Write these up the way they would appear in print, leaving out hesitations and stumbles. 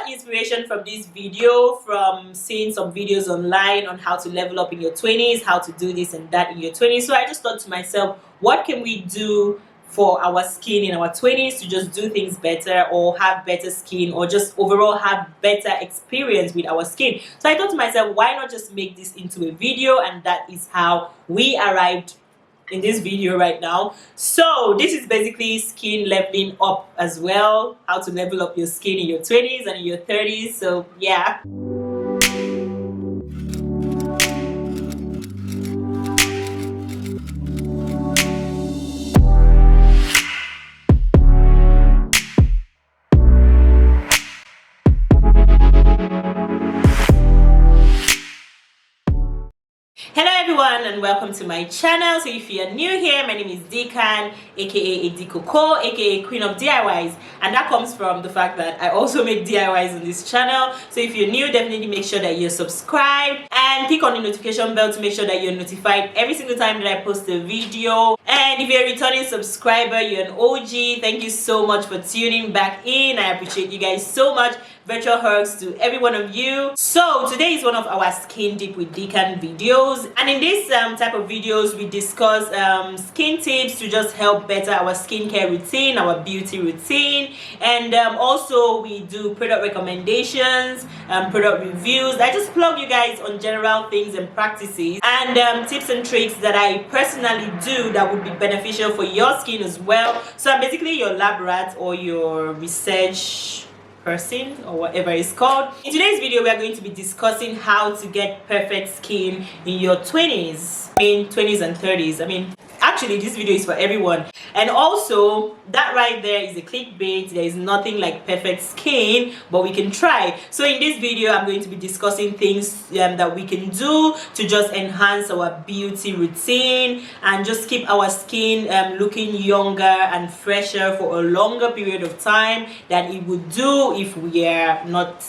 got inspiration from this video from seeing some videos online on how to level up in your 20s, how to do this and that in your 20s. So I just thought to myself, what can we do for our skin in our 20s to just do things better or have better skin or just overall have better experience with our skin? So I thought to myself, why not just make this into a video? And that is how we arrived in this video right now. So this is basically skin leveling up as well, how to level up your skin in your 20s and in your 30s. So yeah. Hello everyone and welcome to my channel. So if you are new here, my name is Dikan, aka Edikoko, aka Queen of DIYs, and that comes from the fact that I also make DIYs on this channel. So if you're new, definitely make sure that you're subscribed and click on the notification bell to make sure that you're notified every single time that I post a video. And if you're a returning subscriber, you're an OG, thank you so much for tuning back in. I appreciate you guys so much. Virtual hugs to every one of you. So today is one of our Skin Deep with Dikan videos, and in this type of videos we discuss skin tips to just help better our skincare routine, our beauty routine, and also we do product recommendations, product reviews. I just plug you guys on general things and practices and tips and tricks that I personally do that would be beneficial for your skin as well. So I'm basically your lab rat or your research person or whatever it's called. In today's video we are going to be discussing how to get perfect skin in your 20s, 20s and 30s. I mean, actually this video is for everyone. And also that right there is a clickbait. There is nothing like perfect skin, but we can try. So in this video I'm going to be discussing things that we can do to just enhance our beauty routine and just keep our skin looking younger and fresher for a longer period of time than it would do if we are not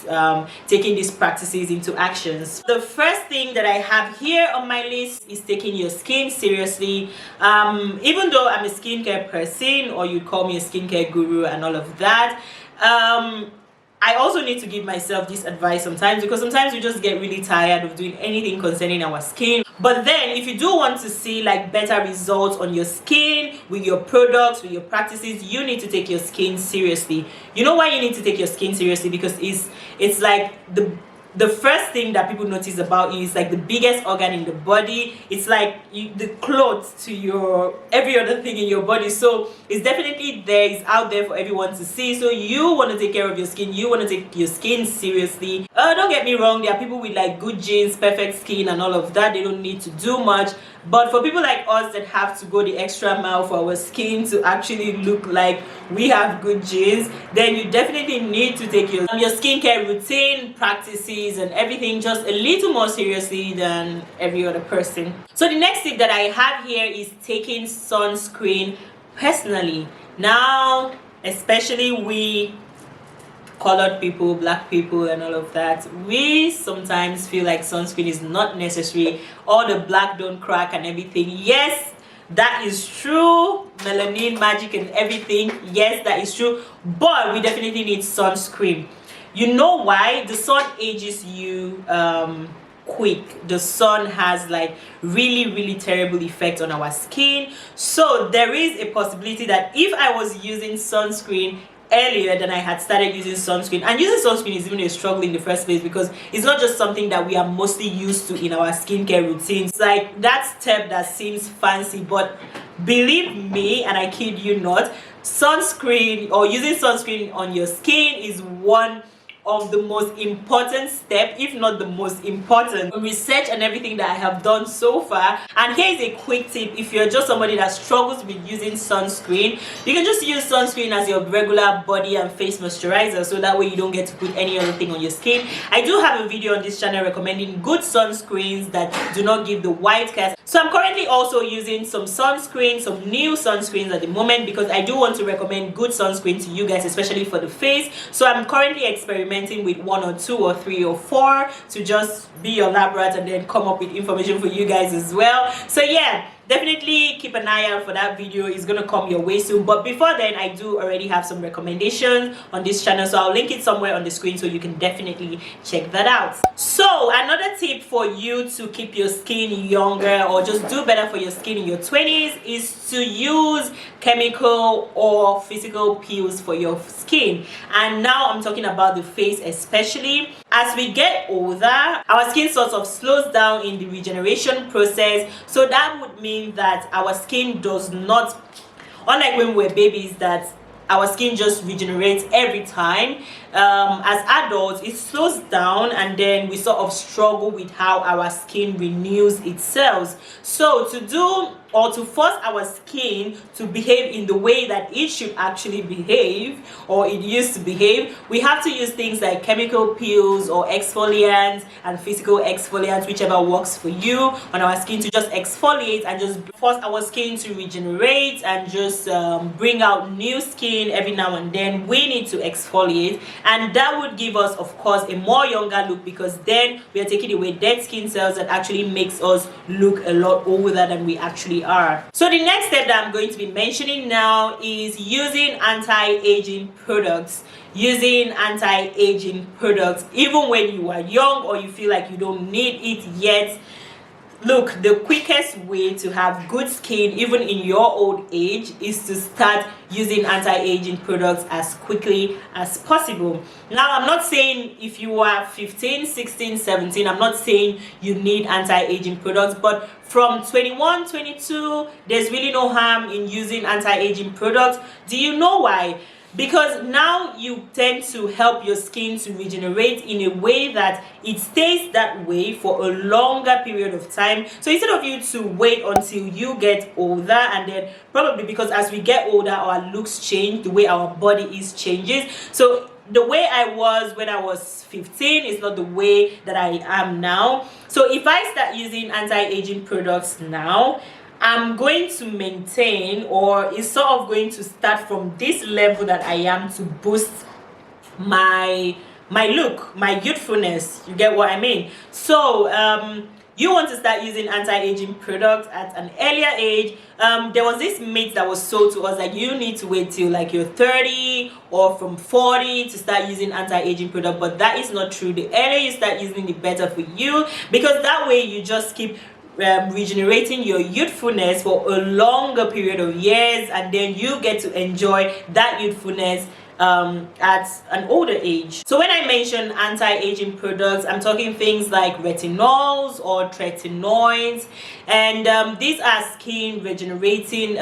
taking these practices into actions. The first thing that I have here on my list is taking your skin seriously. Even though I'm a skincare person, or you'd call me a skincare guru and all of that, I also need to give myself this advice sometimes, because sometimes we just get really tired of doing anything concerning our skin. But then if you do want to see like better results on your skin with your products, with your practices, you need to take your skin seriously. You know why you need to take your skin seriously? Because it's like the first thing that people notice about you is like the biggest organ in the body. It's like the clothes to your every other thing in your body. So it's definitely there, it's out there for everyone to see. So you want to take care of your skin, you want to take your skin seriously. Don't get me wrong, there are people with like good genes, perfect skin and all of that. They don't need to do much. But for people like us that have to go the extra mile for our skin to actually look like we have good genes, then you definitely need to take your skincare routine, practices and everything just a little more seriously than every other person. So the next tip that I have here is taking sunscreen personally. Now, especially we colored people, black people and all of that, we sometimes feel like sunscreen is not necessary. All the black don't crack and everything. Yes, that is true. Melanin magic and everything. Yes, that is true. But we definitely need sunscreen. You know why? The sun ages you quick. The sun has like really terrible effect on our skin. So there is a possibility that if I was using sunscreen earlier than I had started using sunscreen, and using sunscreen is even a struggle in the first place because it's not just something that we are mostly used to in our skincare routines. It's like that step that seems fancy, but believe me, and I kid you not, sunscreen or using sunscreen on your skin is one of the most important step, if not the most important research and everything that I have done so far. And here's a quick tip: if you're just somebody that struggles with using sunscreen, you can just use sunscreen as your regular body and face moisturizer, so that way you don't get to put any other thing on your skin. I do have a video on this channel recommending good sunscreens that do not give the white cast. So I'm currently also using some sunscreen, some new sunscreens at the moment, because I do want to recommend good sunscreen to you guys, especially for the face. So I'm currently experimenting with 1 or 2 or 3 or 4 to just be your lab rat and then come up with information for you guys as well. So yeah, definitely keep an eye out for that video. It's gonna come your way soon, but before then I do already have some recommendations on this channel, so I'll link it somewhere on the screen so you can definitely check that out. So another tip for you to keep your skin younger or just do better for your skin in your 20s is to use chemical or physical peels for your skin. And now I'm talking about the face especially. As we get older, our skin sort of slows down in the regeneration process, so that would mean that our skin does not, unlike when we're babies, that our skin just regenerates every time. As adults, it slows down, and then we sort of struggle with how our skin renews itself. So to do or to force our skin to behave in the way that it should actually behave, or it used to behave, we have to use things like chemical peels or exfoliants and physical exfoliants, whichever works for you, on our skin to just exfoliate and just force our skin to regenerate and just bring out new skin every now and then. We need to exfoliate, and that would give us, of course, a more younger look, because then we are taking away dead skin cells that actually makes us look a lot older than we actually are. So the next step that I'm going to be mentioning now is using anti-aging products. Using anti-aging products even when you are young or you feel like you don't need it yet. Look, the quickest way to have good skin even in your old age is to start using anti-aging products as quickly as possible. Now, I'm not saying if you are 15, 16, 17, I'm not saying you need anti-aging products, but from 21, 22, there's really no harm in using anti-aging products. Do you know why? Because now you tend to help your skin to regenerate in a way that it stays that way for a longer period of time. So instead of you to wait until you get older, and then probably because as we get older our looks change, the way our body is changes. So the way I was when I was 15 is not the way that I am now. So if I start using anti-aging products now, I'm going to maintain, or it's sort of going to start from this level that I am, to boost my look, my youthfulness. You get what I mean? So you want to start using anti-aging products at an earlier age. There was this myth that was sold to us that you need to wait till like you're 30 or from 40 to start using anti-aging product, but that is not true. The earlier you start using, the better for you, because that way you just keep regenerating your youthfulness for a longer period of years, and then you get to enjoy that youthfulness at an older age. So when I mention anti-aging products, I'm talking things like retinols or tretinoids, and these are skin regenerating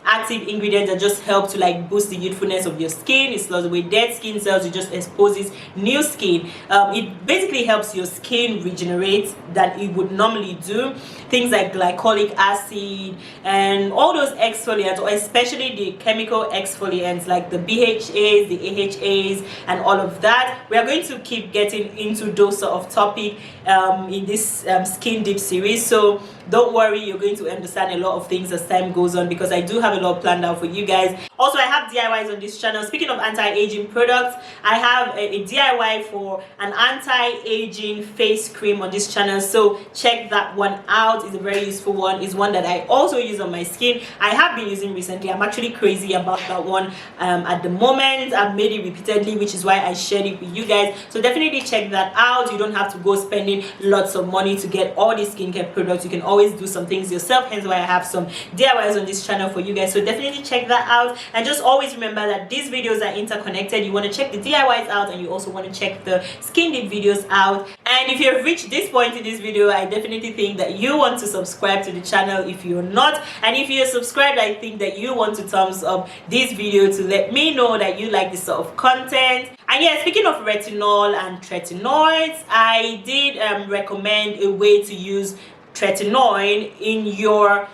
active ingredients that just help to like boost the youthfulness of your skin. It slows away dead skin cells, it just exposes new skin. It basically helps your skin regenerate that it would normally do. Things like glycolic acid and all those exfoliants, or especially the chemical exfoliants like the BHAs, the AHAs, and all of that. We are going to keep getting into those sort of topic in this Skin Deep series, so don't worry, you're going to understand a lot of things as time goes on, because I do have a lot planned out for you guys. Also, I have DIYs on this channel. Speaking of anti-aging products, I have a DIY for an anti-aging face cream on this channel, so check that one out. It's a very useful one. It's one that I also use on my skin. I have been using recently. I'm actually crazy about that one at the moment. I've made it repeatedly, which is why I shared it with you guys, so definitely check that out. You don't have to go spending lots of money to get all these skincare products. You can always do some things yourself, hence why I have some DIYs on this channel for you guys, so definitely check that out. And just always remember that these videos are interconnected. You want to check the DIYs out, and you also want to check the Skin Deep videos out. And if you've reached this point in this video, I definitely think that you want to subscribe to the channel if you're not, and if you're subscribed, I think that you want to thumbs up this video to let me know that you like this sort of content. And yeah, speaking of retinol and tretinoids, I did recommend a way to use tretinoid in your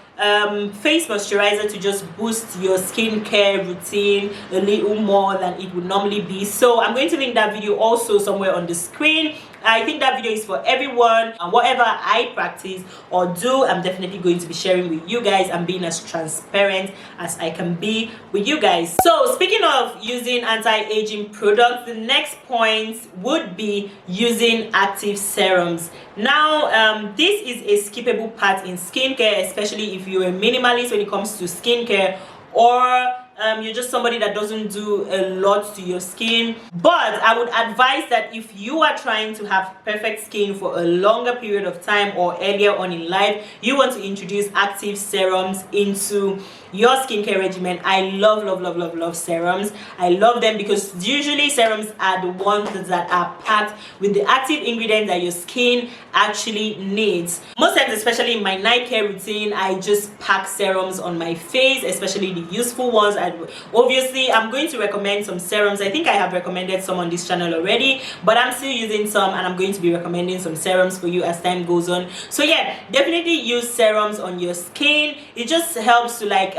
face moisturizer to just boost your skincare routine a little more than it would normally be. So I'm going to link that video also somewhere on the screen. I think that video is for everyone, and whatever I practice or do, I'm definitely going to be sharing with you guys and being as transparent as I can be with you guys. So speaking of using anti-aging products, the next point would be using active serums. Now this is a skippable part in skincare, especially if you're a minimalist when it comes to skincare, or you're just somebody that doesn't do a lot to your skin. But I would advise that if you are trying to have perfect skin for a longer period of time or earlier on in life, you want to introduce active serums into your skincare regimen. I love serums. I love them because usually serums are the ones that are packed with the active ingredients that your skin actually needs. Most times, especially in my night care routine, I just pack serums on my face, especially the useful ones. Obviously I'm going to recommend some serums. I think I have recommended some on this channel already, but I'm still using some, and I'm going to be recommending some serums for you as time goes on. So yeah, definitely use serums on your skin. It just helps to like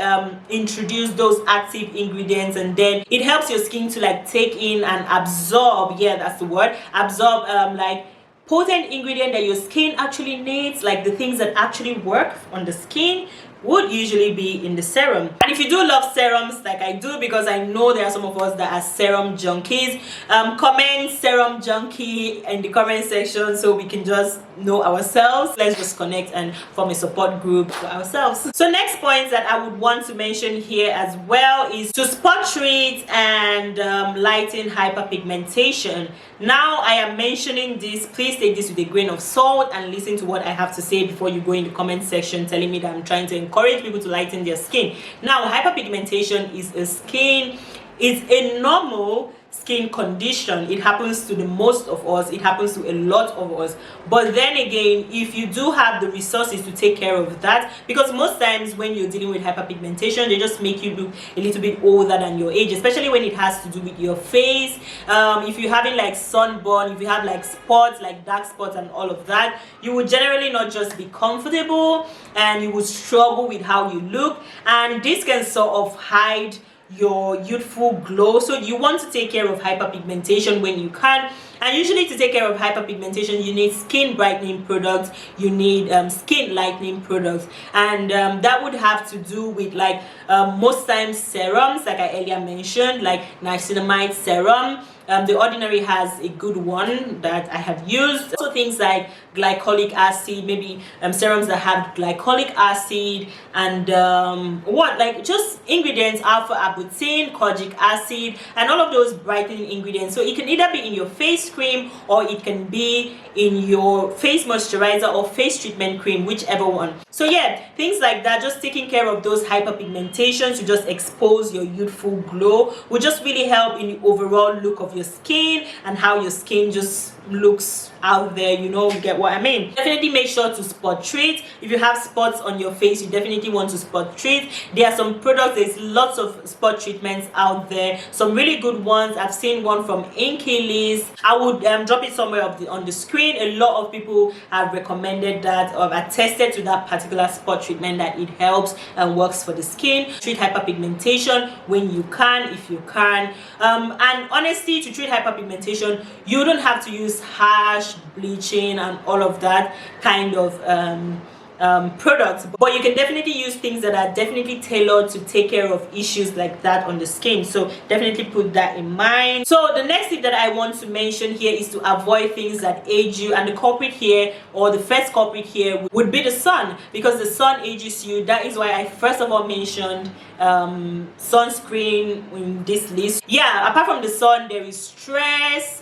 introduce those active ingredients, and then it helps your skin to like take in and absorb, yeah, that's the word, absorb like potent ingredient that your skin actually needs, like the things that actually work on the skin would usually be in the serum. And if you do love serums like I do, because I know there are some of us that are serum junkies, comment serum junkie in the comment section so we can just know ourselves. Let's just connect and form a support group for ourselves. So next point that I would want to mention here as well is to spot treat and lighten hyperpigmentation. Now I am mentioning this, please take this with a grain of salt and listen to what I have to say before you go in the comment section telling me that I'm trying to encourage people to lighten their skin. Now hyperpigmentation is a normal skin condition. It happens to the most of us, it happens to a lot of us. But then again, if you do have the resources to take care of that, because most times when you're dealing with hyperpigmentation, they just make you look a little bit older than your age, especially when it has to do with your face. If you're having like sunburn, if you have like spots, like dark spots and all of that, you would generally not just be comfortable, and you would struggle with how you look, and this can sort of hide your youthful glow. So you want to take care of hyperpigmentation when you can, and usually to take care of hyperpigmentation you need skin brightening products, you need skin lightening products, and that would have to do with like most times serums, like I earlier mentioned, like niacinamide serum. The Ordinary has a good one that I have used. Also things like glycolic acid, maybe serums that have glycolic acid, and like just ingredients, alpha arbutin, kojic acid, and all of those brightening ingredients. So it can either be in your face cream or it can be in your face moisturizer or face treatment cream, whichever one. So yeah, things like that, just taking care of those hyperpigmentations to just expose your youthful glow will just really help in the overall look of your skin and how your skin just looks out there, you know, get what I mean. Definitely make sure to spot treat. If you have spots on your face, you definitely want to spot treat. There are some products, there's lots of spot treatments out there, some really good ones. I've seen one from Liz. I would drop it somewhere on the screen. A lot of people have recommended that or have attested to that particular spot treatment, that it helps and works for the skin. Treat hyperpigmentation when you can, if you can. And honestly, to treat hyperpigmentation, you don't have to use harsh bleaching and all of that kind of products, but you can definitely use things that are definitely tailored to take care of issues like that on the skin. So definitely put that in mind. So the next tip that I want to mention here is to avoid things that age you, and the culprit here, or the first culprit here, would be the sun, because the sun ages you. That is why I first of all mentioned sunscreen in this list. Yeah, apart from the sun, there is stress,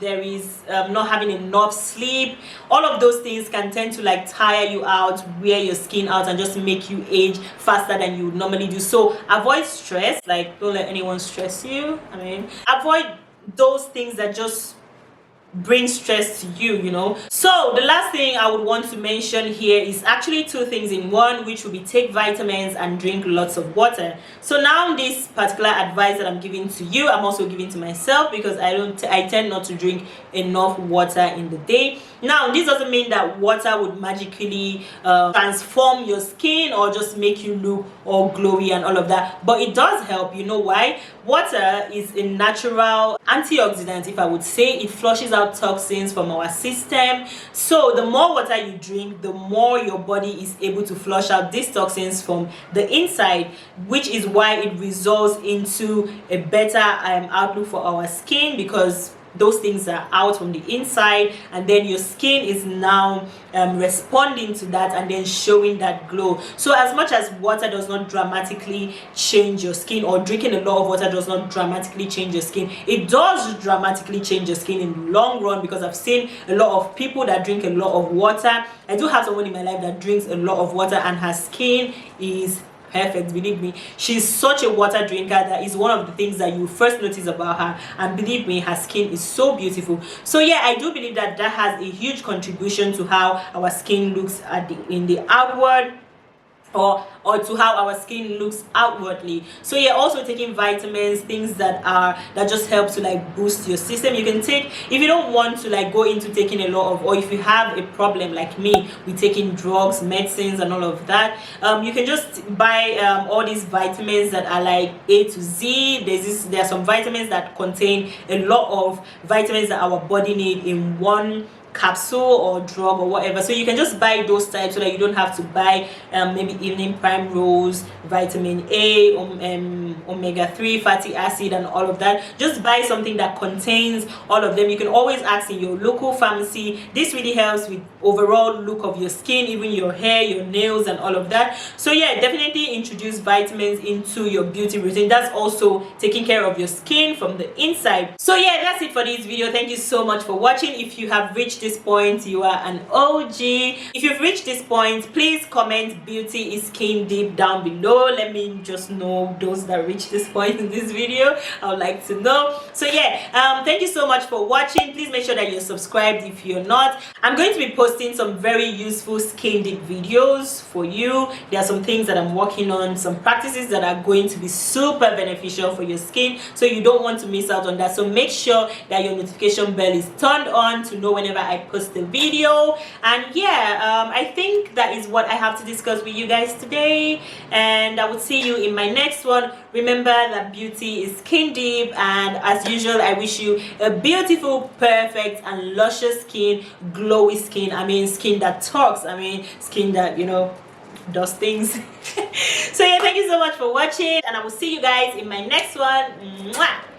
there is not having enough sleep. All of those things can tend to like tire you out, wear your skin out, and just make you age faster than you would normally do. So avoid stress, like don't let anyone stress you. I mean, avoid those things that just bring stress to you, you know. So the last thing I would want to mention here is actually two things in one, which will be take vitamins and drink lots of water. So now this particular advice that I'm giving to you, I'm also giving to myself, because I tend not to drink enough water in the day. Now, this doesn't mean that water would magically transform your skin or just make you look all glowy and all of that, but it does help. You know why? Water is a natural antioxidant, if I would say. It flushes out toxins from our system. So the more water you drink, the more your body is able to flush out these toxins from the inside, which is why it results into a better outlook for our skin, because those things are out from the inside, and then your skin is now responding to that and then showing that glow. So as much as water does not dramatically change your skin, or drinking a lot of water does not dramatically change your skin, it does dramatically change your skin in the long run, because I've seen a lot of people that drink a lot of water. I do have someone in my life that drinks a lot of water and her skin is perfect. Believe me, she's such a water drinker. That is one of the things that you first notice about her, and believe me, her skin is so beautiful. So yeah, I do believe that that has a huge contribution to how our skin looks in the outward, or to how our skin looks outwardly. So yeah, also taking vitamins, things that just help to like boost your system. You can take, if you don't want to like go into taking a lot of, or if you have a problem like me with taking drugs, medicines and all of that, you can just buy all these vitamins that are like A to Z. There are some vitamins that contain a lot of vitamins that our body need in one capsule or drug or whatever. So you can just buy those types so that you don't have to buy maybe evening prime rose, vitamin A, omega-3 fatty acid and all of that. Just buy something that contains all of them. You can always ask in your local pharmacy. This really helps with overall look of your skin, even your hair, your nails and all of that. So yeah, definitely introduce vitamins into your beauty routine. That's also taking care of your skin from the inside. So yeah, that's it for this video. Thank you so much for watching. If you have reached this point, you are an OG. If you've reached this point, please comment beauty is skin deep down below. Let me just know those that reached this point in this video. I would like to know. So yeah, thank you so much for watching. Please make sure that you're subscribed if you're not. I'm going to be posting some very useful skin deep videos for you. There are some things that I'm working on, some practices that are going to be super beneficial for your skin, so you don't want to miss out on that. So make sure that your notification bell is turned on to know whenever I post the video. And yeah, I think that is what I have to discuss with you guys today, and I will see you in my next one. Remember that beauty is skin deep, and as usual, I wish you a beautiful, perfect and luscious skin, glowy skin. I mean skin that talks, I mean skin that, you know, does things. So yeah, thank you so much for watching, and I will see you guys in my next one. Mwah!